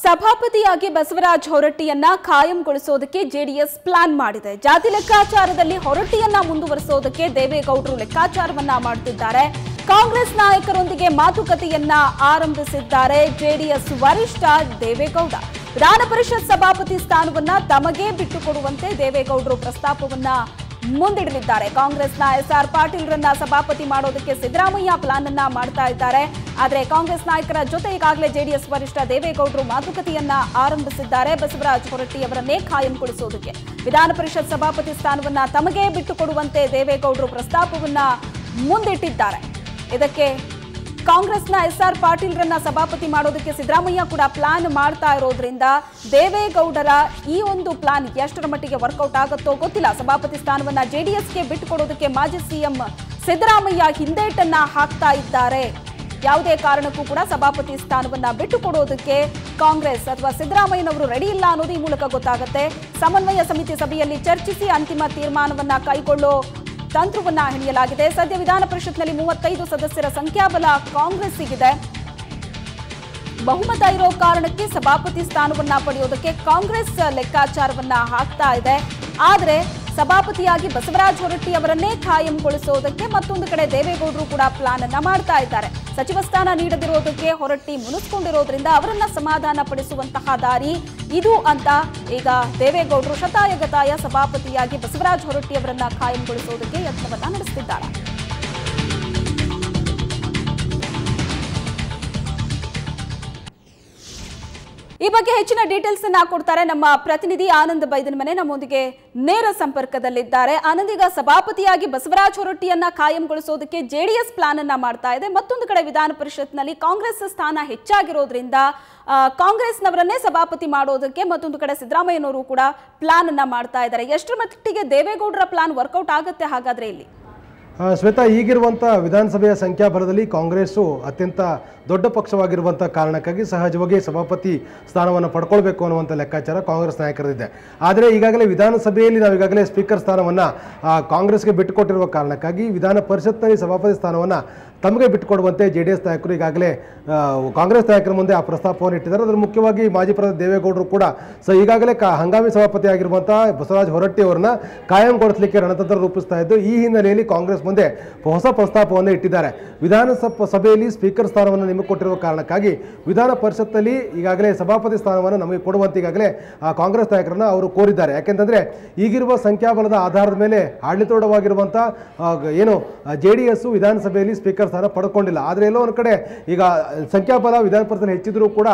ಸಭಾಪತಿಯಾಗಿ Basavaraj ಹೊರಟ್ಟಿಯನ್ನ ಕಾಯಂಗೊಳಿಸೋದಕ್ಕೆ JDS plan ಮಾಡಿದೆ. ಜಾತಿ ಲೆಕ್ಕಾಚಾರದಲ್ಲಿ ಹೊರಟ್ಟಿಯನ್ನ ಮುಂದುವರಿಸೋದಕ್ಕೆ ದೇವೇಗೌಡರು ಲೆಕ್ಕಾಚಾರವನ್ನ ಮಾಡುತ್ತಿದ್ದಾರೆ. ಕಾಂಗ್ರೆಸ್ ನಾಯಕರೊಂದಿಗೆ ಮಾತುಕತೆಯನ್ನ ಆರಂಭಿಸಿದ್ದಾರೆ ಜೆಡಿಎಸ್ ವರಿಷ್ಠ ದೇವೇಗೌಡ. ವಿಧಾನ ಪರಿಷತ್ ಸಭಾಪತಿ ಸ್ಥಾನವನ್ನ ತಮಗೆ ಬಿಟ್ಟುಕೊಡುವಂತೆ ದೇವೇಗೌಡರು ಪ್ರಸ್ತಾಪವನ್ನ ಮುಂದಿಡಲಿದ್ದಾರೆ. ಕಾಂಗ್ರೆಸ್ನ ಎಸ್ಆರ್ ಪಾಟೀಲ್ರನ್ನ ಸಭಾಪತಿ ಮಾಡೋದಕ್ಕೆ ಸಿದ್ದರಾಮಯ್ಯ ಪ್ಲಾನ್ ಅನ್ನ ಮಾಡ್ತಾ ಇದ್ದಾರೆ. ಆದರೆ ಕಾಂಗ್ರೆಸ್ ನಾಯಕರ ಜೊತೆ ಈಗಾಗಲೇ ಜೆಡಿಎಸ್ ವರಿಷ್ಠ ದೇವೇಗೌಡರು ಮಾತುಕತೆಯನ್ನ ಆರಂಭಿಸಿದ್ದಾರೆ. ಬಸವರಾಜ ಹೊರಟ್ಟಿ ಅವರನ್ನೇ ಕಾಯಂಗೊಳಿಸೋದಕ್ಕೆ ವಿಧಾನ ಪರಿಷತ್ ಸಭಾಪತಿ ಸ್ಥಾನವನ್ನ ತಮಗೆ ಬಿಟ್ಟುಕೊಡುವಂತೆ ದೇವೇಗೌಡರು ಪ್ರಸ್ತಾಪವನ್ನ ಮುಂದಿಟ್ಟಿದ್ದಾರೆ. ಇದಕ್ಕೆ ಕಾಂಗ್ರೆಸ್ನ ಎಸ್ಆರ್ ಪಾಟೀಲ್ರನ್ನ ಸಭಾಪತಿ ಮಾಡೋದಕ್ಕೆ ಸಿದ್ದರಾಮಯ್ಯ ಕೂಡ ಪ್ಲಾನ್ ಮಾಡ್ತಾ ಇರೋದ್ರಿಂದ ದೇವೇಗೌಡರ ಈ ಒಂದು ಪ್ಲಾನ್ ಎಷ್ಟರ ಮಟ್ಟಿಗೆ ವರ್ಕೌಟ್ ಆಗುತ್ತೋ ಗೊತ್ತಿಲ್ಲ. ಸಭಾಪತಿ ಸ್ಥಾನವನ್ನ ಜೆಡಿಎಸ್ಗೆ ಬಿಟ್ಟುಕೊಡೋದಕ್ಕೆ ಮಾಜಿ ಸಿಎಂ ಸಿದ್ದರಾಮಯ್ಯ ಹಿಂದೇಟನ್ನ ಹಾಕ್ತಾ ಇದ್ದಾರೆ. ಯಾವುದೇ ಕಾರಣಕ್ಕೂ ಕೂಡ ಸಭಾಪತಿ ಸ್ಥಾನವನ್ನ ಬಿಟ್ಟುಕೊಡೋದಕ್ಕೆ ಕಾಂಗ್ರೆಸ್ ಅಥವಾ ಸಿದ್ದರಾಮಯ್ಯನವರು ರೆಡಿ ಇಲ್ಲ ಅನ್ನೋದು ಈ ಮೂಲಕ ಗೊತ್ತಾಗುತ್ತೆ. ಸಮನ್ವಯ ಸಮಿತಿ ಸಭೆಯಲ್ಲಿ ಚರ್ಚಿಸಿ ಅಂತಿಮ ತೀರ್ಮಾನವನ್ನ ಕೈಗೊಳ್ಳೋ ತಂತ್ರವನ್ನ ಹೆಣೆಯಲಾಗಿದೆ. ಸದ್ಯ ವಿಧಾನ ಪರಿಷತ್ನಲ್ಲಿ 35 ಸದಸ್ಯರ ಸಂಖ್ಯಾಬಲ ಕಾಂಗ್ರೆಸ್ಸಿಗಿದೆ. ಬಹುಮತ ಇರೋ ಕಾರಣಕ್ಕೆ ಸಭಾಪತಿ ಸ್ಥಾನವನ್ನ ಪಡೆಯೋದಕ್ಕೆ ಕಾಂಗ್ರೆಸ್ ಲೆಕ್ಕಾಚಾರವನ್ನ ಹಾಕ್ತಾ ಇದೆ. ಆದರೆ ಸಭಾಪತಿಯಾಗಿ ಬಸವರಾಜ ಹೊರಟ್ಟಿ ಅವರನ್ನೇ ಕಾಯಂಗೊಳಿಸೋದಕ್ಕೆ ಮತ್ತೊಂದು ಕಡೆ ದೇವೇಗೌಡರು ಕೂಡ ಪ್ಲಾನ್ ಅನ್ನ ಮಾಡ್ತಾ ಇದ್ದಾರೆ. ಸಚಿವ ಸ್ಥಾನ ನೀಡದಿರೋದಕ್ಕೆ ಹೊರಟ್ಟಿ ಮುನಿಸ್ಕೊಂಡಿರೋದ್ರಿಂದ ಅವರನ್ನ ಸಮಾಧಾನ ಪಡಿಸುವಂತಹ ದಾರಿ ಇದು ಅಂತ ಈಗ ದೇವೇಗೌಡರು ಶತಾಯಗತಾಯ ಸಭಾಪತಿಯಾಗಿ ಬಸವರಾಜ ಹೊರಟ್ಟಿ ಅವರನ್ನ ಕಾಯಂಗೊಳಿಸೋದಕ್ಕೆ ಯತ್ನವನ್ನ ನಡೆಸುತ್ತಿದ್ದಾರೆ. ಈ ಬಗ್ಗೆ ಹೆಚ್ಚಿನ ಡೀಟೇಲ್ಸ್ ಅನ್ನ ಕೊಡ್ತಾರೆ ನಮ್ಮ ಪ್ರತಿನಿಧಿ ಆನಂದ್ ಬೈದನಮನೆ. ನಮ್ಮೊಂದಿಗೆ ನೇರ ಸಂಪರ್ಕದಲ್ಲಿದ್ದಾರೆ. ಆನಂದ್, ಈಗ ಸಭಾಪತಿಯಾಗಿ ಬಸವರಾಜ ಹೊರಟ್ಟಿಯನ್ನ ಕಾಯಂಗೊಳಿಸೋದಕ್ಕೆ ಜೆಡಿಎಸ್ ಪ್ಲಾನ್ ಅನ್ನ ಮಾಡ್ತಾ ಇದೆ. ಮತ್ತೊಂದು ಕಡೆ ವಿಧಾನ ಪರಿಷತ್ನಲ್ಲಿ ಕಾಂಗ್ರೆಸ್ ಸ್ಥಾನ ಹೆಚ್ಚಾಗಿರೋದ್ರಿಂದ ಕಾಂಗ್ರೆಸ್ನವರನ್ನೇ ಸಭಾಪತಿ ಮಾಡೋದಕ್ಕೆ ಮತ್ತೊಂದು ಕಡೆ ಸಿದ್ದರಾಮಯ್ಯನವರು ಕೂಡ ಪ್ಲಾನ್ ಅನ್ನ ಮಾಡ್ತಾ ಇದ್ದಾರೆ. ಎಷ್ಟರ ಮಟ್ಟಿಗೆ ದೇವೇಗೌಡರ ಪ್ಲಾನ್ ವರ್ಕೌಟ್ ಆಗುತ್ತೆ ಹಾಗಾದ್ರೆ ಇಲ್ಲಿ? ಶ್ವೇತಾ, ಈಗಿರುವಂಥ ವಿಧಾನಸಭೆಯ ಸಂಖ್ಯಾಬಲದಲ್ಲಿ ಕಾಂಗ್ರೆಸ್ಸು ಅತ್ಯಂತ ದೊಡ್ಡ ಪಕ್ಷವಾಗಿರುವಂಥ ಕಾರಣಕ್ಕಾಗಿ ಸಹಜವಾಗಿ ಸಭಾಪತಿ ಸ್ಥಾನವನ್ನು ಪಡ್ಕೊಳ್ಬೇಕು ಅನ್ನುವಂಥ ಲೆಕ್ಕಾಚಾರ ಕಾಂಗ್ರೆಸ್ ನಾಯಕರದಿದೆ. ಆದರೆ ಈಗಾಗಲೇ ವಿಧಾನಸಭೆಯಲ್ಲಿ ನಾವು ಈಗಾಗಲೇ ಸ್ಪೀಕರ್ ಸ್ಥಾನವನ್ನು ಕಾಂಗ್ರೆಸ್ಗೆ ಬಿಟ್ಟುಕೊಟ್ಟಿರುವ ಕಾರಣಕ್ಕಾಗಿ ವಿಧಾನ ಪರಿಷತ್ನಲ್ಲಿ ಸಭಾಪತಿ ಸ್ಥಾನವನ್ನು ತಮಗೆ ಬಿಟ್ಟುಕೊಡುವಂತೆ ಜೆಡಿಎಸ್ ನಾಯಕರು ಈಗಾಗಲೇ ಕಾಂಗ್ರೆಸ್ ನಾಯಕರ ಮುಂದೆ ಆ ಪ್ರಸ್ತಾಪವನ್ನು ಇಟ್ಟಿದ್ದಾರೆ. ಅದರ ಮುಖ್ಯವಾಗಿ ಮಾಜಿ ಪ್ರಧಾನಿ ದೇವೇಗೌಡರು ಕೂಡ ಈಗಾಗಲೇ ಹಂಗಾಮಿ ಸಭಾಪತಿ ಆಗಿರುವಂಥ ಬಸವರಾಜ ಹೊರಟ್ಟಿ ಅವರನ್ನ ಕಾಯಂಗೊಳಿಸಲಿಕ್ಕೆ ರಣತಂತ್ರ ರೂಪಿಸ್ತಾ ಇದ್ದು, ಈ ಹಿನ್ನೆಲೆಯಲ್ಲಿ ಕಾಂಗ್ರೆಸ್ ಮುಂದೆ ಹೊಸ ಪ್ರಸ್ತಾಪವನ್ನು ಇಟ್ಟಿದ್ದಾರೆ. ವಿಧಾನಸಭೆಯಲ್ಲಿ ಸ್ಪೀಕರ್ ಸ್ಥಾನವನ್ನು ನಿಮಗೆ ಕೊಟ್ಟಿರುವ ಕಾರಣಕ್ಕಾಗಿ ವಿಧಾನ ಪರಿಷತ್ನಲ್ಲಿ ಈಗಾಗಲೇ ಸಭಾಪತಿ ಸ್ಥಾನವನ್ನು ನಮಗೆ ಕೊಡುವಂತೆ ಈಗಾಗಲೇ ಕಾಂಗ್ರೆಸ್ ನಾಯಕರನ್ನ ಅವರು ಕೋರಿದ್ದಾರೆ. ಯಾಕೆಂತಂದರೆ ಈಗಿರುವ ಸಂಖ್ಯಾಬಲದ ಆಧಾರದ ಮೇಲೆ ಆಡಳಿತೋಢವಾಗಿರುವಂಥ ಏನು ಜೆಡಿಎಸ್ ವಿಧಾನಸಭೆಯಲ್ಲಿ ಸ್ಪೀಕರ್ ಸ್ಥಾನ ಪಡ್ಕೊಂಡಿಲ್ಲ. ಆದರೆ ಎಲ್ಲೋ ಒಂದು ಕಡೆ ಈಗ ಸಂಖ್ಯಾಬಲ ವಿಧಾನ ಪರಿಷತ್ ಹೆಚ್ಚಿದ್ರೂ ಕೂಡ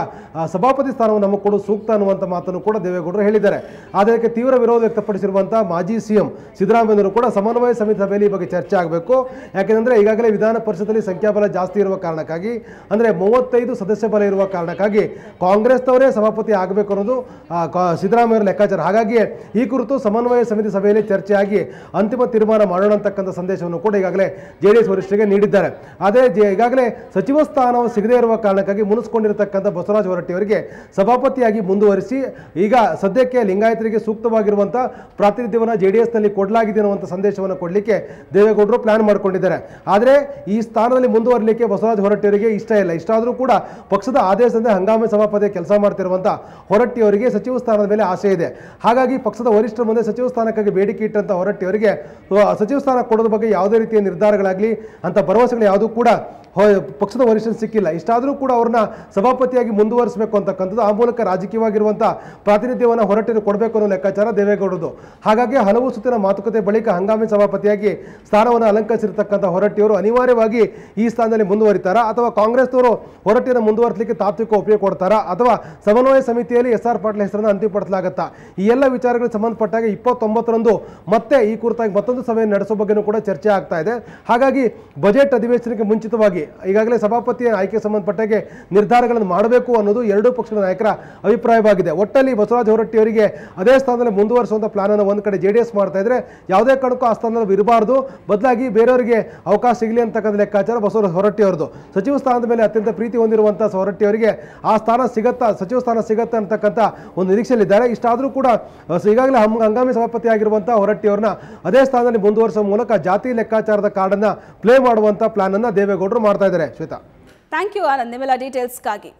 ಸಭಾಪತಿ ಸ್ಥಾನವನ್ನು ನಮಗೆ ಕೊಡು ಸೂಕ್ತ ಅನ್ನುವಂಥ ಮಾತನ್ನು ಕೂಡ ದೇವೇಗೌಡರು ಹೇಳಿದ್ದಾರೆ. ಆದರೆ ಅದಕ್ಕೆ ತೀವ್ರ ವಿರೋಧ ವ್ಯಕ್ತಪಡಿಸಿರುವಂಥ ಮಾಜಿ ಸಿಎಂ ಸಿದ್ದರಾಮಯ್ಯನವರು ಕೂಡ ಸಮನ್ವಯ ಸಮಿತಿ ಸಭೆಯಲ್ಲಿ ಈ ಬಗ್ಗೆ ಚರ್ಚೆ ಆಗಬೇಕು. ಯಾಕೆಂದರೆ ಈಗಾಗಲೇ ವಿಧಾನ ಪರಿಷತ್ತಲ್ಲಿ ಸಂಖ್ಯಾಬಲ ಜಾಸ್ತಿ ಇರುವ ಕಾರಣಕ್ಕಾಗಿ, ಅಂದರೆ 35 ಸದಸ್ಯ ಬಲ ಇರುವ ಕಾರಣಕ್ಕಾಗಿ ಕಾಂಗ್ರೆಸ್ನವರೇ ಸಭಾಪತಿ ಆಗಬೇಕು ಅನ್ನೋದು ಸಿದ್ದರಾಮಯ್ಯರ ಲೆಕ್ಕಾಚಾರ. ಹಾಗಾಗಿ ಈ ಕುರಿತು ಸಮನ್ವಯ ಸಮಿತಿ ಸಭೆಯಲ್ಲಿ ಚರ್ಚೆಯಾಗಿ ಅಂತಿಮ ತೀರ್ಮಾನ ಮಾಡೋಣ ಅಂತಕ್ಕಂಥ ಸಂದೇಶವನ್ನು ಕೂಡ ಈಗಾಗಲೇ ಜೆಡಿಎಸ್ ವರಿಷ್ಠರಿಗೆ ನೀಡಿದ್ದಾರೆ. ಆದರೆ ಈಗಾಗಲೇ ಸಚಿವ ಸ್ಥಾನವು ಸಿಗದೇ ಇರುವ ಕಾರಣಕ್ಕಾಗಿ ಮುನಿಸ್ಕೊಂಡಿರತಕ್ಕಂಥ ಬಸವರಾಜ ಹೊರಟ್ಟಿ ಅವರಿಗೆ ಸಭಾಪತಿಯಾಗಿ ಮುಂದುವರಿಸಿ ಈಗ ಸದ್ಯಕ್ಕೆ ಲಿಂಗಾಯತರಿಗೆ ಸೂಕ್ತವಾಗಿರುವಂಥ ಪ್ರಾತಿನಿಧ್ಯವನ್ನು ಜೆಡಿಎಸ್ನಲ್ಲಿ ಕೊಡಲಾಗಿದೆ ಅನ್ನುವಂಥ ಸಂದೇಶವನ್ನು ಕೊಡಲಿಕ್ಕೆ ದೇವೇಗೌಡರು ಪ್ಲಾನ್ ಮಾಡಿಕೊಂಡಿದ್ದಾರೆ. ಆದರೆ ಈ ಸ್ಥಾನದಲ್ಲಿ ಮುಂದುವರಲಿಕ್ಕೆ ಬಸವರಾಜ ಹೊರಟ್ಟಿ ಅವರಿಗೆ ಇಷ್ಟ ಇಲ್ಲ. ಇಷ್ಟ ಆದರೂ ಕೂಡ ಪಕ್ಷದ ಆದೇಶದಿಂದ ಹಂಗಾಮಿ ಸಭಾಪತಿ ಕೆಲಸ ಮಾಡ್ತಿರುವಂಥ ಹೊರಟ್ಟಿ ಅವರಿಗೆ ಸಚಿವ ಸ್ಥಾನದ ಮೇಲೆ ಆಸೆ ಇದೆ. ಹಾಗಾಗಿ ಪಕ್ಷದ ವರಿಷ್ಠರ ಮುಂದೆ ಸಚಿವ ಸ್ಥಾನಕ್ಕಾಗಿ ಬೇಡಿಕೆ ಇಟ್ಟಂಥ ಹೊರಟ್ಟಿ ಅವರಿಗೆ ಸಚಿವ ಸ್ಥಾನ ಕೊಡೋದ್ರ ಬಗ್ಗೆ ಯಾವುದೇ ರೀತಿಯ ನಿರ್ಧಾರಗಳಾಗಲಿ ಅಂತ ಭರವಸೆಗಳು ಯಾವುದೂ ಕೂಡ ಪಕ್ಷದ ವರಿಷ್ಠರು ಸಿಕ್ಕಿಲ್ಲ. ಇಷ್ಟಾದರೂ ಕೂಡ ಅವ್ರನ್ನ ಸಭಾಪತಿಯಾಗಿ ಮುಂದುವರಿಸಬೇಕು ಅಂತಕ್ಕಂಥದ್ದು, ಆ ಮೂಲಕ ರಾಜಕೀಯವಾಗಿರುವಂಥ ಪ್ರಾತಿನಿಧ್ಯವನ್ನು ಹೊರಟಿರು ಕೊಡಬೇಕು ಅನ್ನೋ ಲೆಕ್ಕಾಚಾರ ದೇವೇಗೌಡರದು. ಹಾಗಾಗಿ ಹಲವು ಸುತ್ತಿನ ಮಾತುಕತೆ ಬಳಿಕ ಹಂಗಾಮಿ ಸಭಾಪತಿಯಾಗಿ ಸ್ಥಾನವನ್ನು ಅಲಂಕರಿಸಿರ್ತಕ್ಕಂಥ ಹೊರಟ್ಟಿಯವರು ಅನಿವಾರ್ಯವಾಗಿ ಈ ಸ್ಥಾನದಲ್ಲಿ ಮುಂದುವರಿತಾರಾ ಅಥವಾ ಕಾಂಗ್ರೆಸ್ನವರು ಹೊರಟ್ಟಿಯನ್ನು ಮುಂದುವರಿಸಲಿಕ್ಕೆ ತಾತ್ವಿಕ ಒಪ್ಪಿಗೆ ಕೊಡ್ತಾರಾ ಅಥವಾ ಸಮನ್ವಯ ಸಮಿತಿಯಲ್ಲಿ ಎಸ್ಆರ್ ಪಾಟೀಲ್ ಹೆಸರನ್ನು ಅಂತಿಮಪಡಿಸಲಾಗುತ್ತಾ? ಈ ಎಲ್ಲ ವಿಚಾರಗಳಿಗೆ ಸಂಬಂಧಪಟ್ಟಾಗ 29ರಂದು ಮತ್ತೆ ಈ ಕುರಿತಾಗಿ ಮತ್ತೊಂದು ಸಭೆಯನ್ನು ನಡೆಸೋ ಬಗ್ಗೆಯೂ ಕೂಡ ಚರ್ಚೆ ಆಗ್ತಾ ಇದೆ. ಹಾಗಾಗಿ ಬಜೆಟ್ ಅಧಿವೇಶನಕ್ಕೆ ಮುಂಚಿತವಾಗಿ ಈಗಾಗಲೇ ಸಭಾಪತಿಯ ಆಯ್ಕೆ ಸಂಬಂಧಪಟ್ಟಾಗೆ ನಿರ್ಧಾರಗಳನ್ನು ಮಾಡಬೇಕು ಅನ್ನೋದು ಎರಡೂ ಪಕ್ಷದ ನಾಯಕರ ಅಭಿಪ್ರಾಯವಾಗಿದೆ. ಒಟ್ಟಲ್ಲಿ ಬಸವರಾಜ ಹೊರಟ್ಟಿ ಅವರಿಗೆ ಅದೇ ಸ್ಥಾನದಲ್ಲಿ ಮುಂದುವರಿಸುವಂಥ ಪ್ಲಾನ್ ಅನ್ನು ಒಂದು ಕಡೆ ಜೆಡಿಎಸ್ ಮಾಡ್ತಾ ಇದ್ರೆ, ಯಾವುದೇ ಕಾರಣಕ್ಕೂ ಆ ಸ್ಥಾನದಲ್ಲಿ ಇರಬಾರ್ದು, ಬದಲಾಗಿ ಬೇರೆಯವರಿಗೆ ಅವಕಾಶ ಸಿಗಲಿ ಅಂತಕ್ಕಂಥ ಲೆಕ್ಕಾಚಾರ ಬಸವರಾಜ ಹೊರಟ್ಟಿ ಅವರದು. ಸಚಿವ ಸ್ಥಾನದ ಮೇಲೆ ಅತ್ಯಂತ ಪ್ರೀತಿ ಹೊಂದಿರುವಂಥ ಹೊರಟ್ಟಿ ಅವರಿಗೆ ಆ ಸ್ಥಾನ ಸಿಗತ್ತಾ, ಸಚಿವ ಸ್ಥಾನ ಸಿಗತ್ತಾ ಅಂತಕ್ಕಂಥ ಒಂದು ನಿರೀಕ್ಷೆಯಲ್ಲಿದ್ದಾರೆ. ಇಷ್ಟಾದರೂ ಕೂಡ ಈಗಾಗಲೇ ಹಂಗಾಮಿ ಸಭಾಪತಿ ಆಗಿರುವಂಥ ಹೊರಟ್ಟಿ ಅವರನ್ನ ಅದೇ ಸ್ಥಾನದಲ್ಲಿ ಮುಂದುವರಿಸುವ ಮೂಲಕ ಜಾತಿ ಲೆಕ್ಕಾಚಾರದ ಕಾರ್ಡನ್ನು ಪ್ಲೇ ಮಾಡುವಂಥ ಪ್ಲಾನ್ ಅನ್ನು ದೇವೇಗೌಡರು ಮಾಡ್ತಾ ಇದ್ದಾರೆ. ಶ್ವೇತಾ, ಥ್ಯಾಂಕ್ ಯು ಆನಂದ್, ನಿಮ್ಮೆಲ್ಲ ಡೀಟೇಲ್ಸ್ಗಾಗಿ.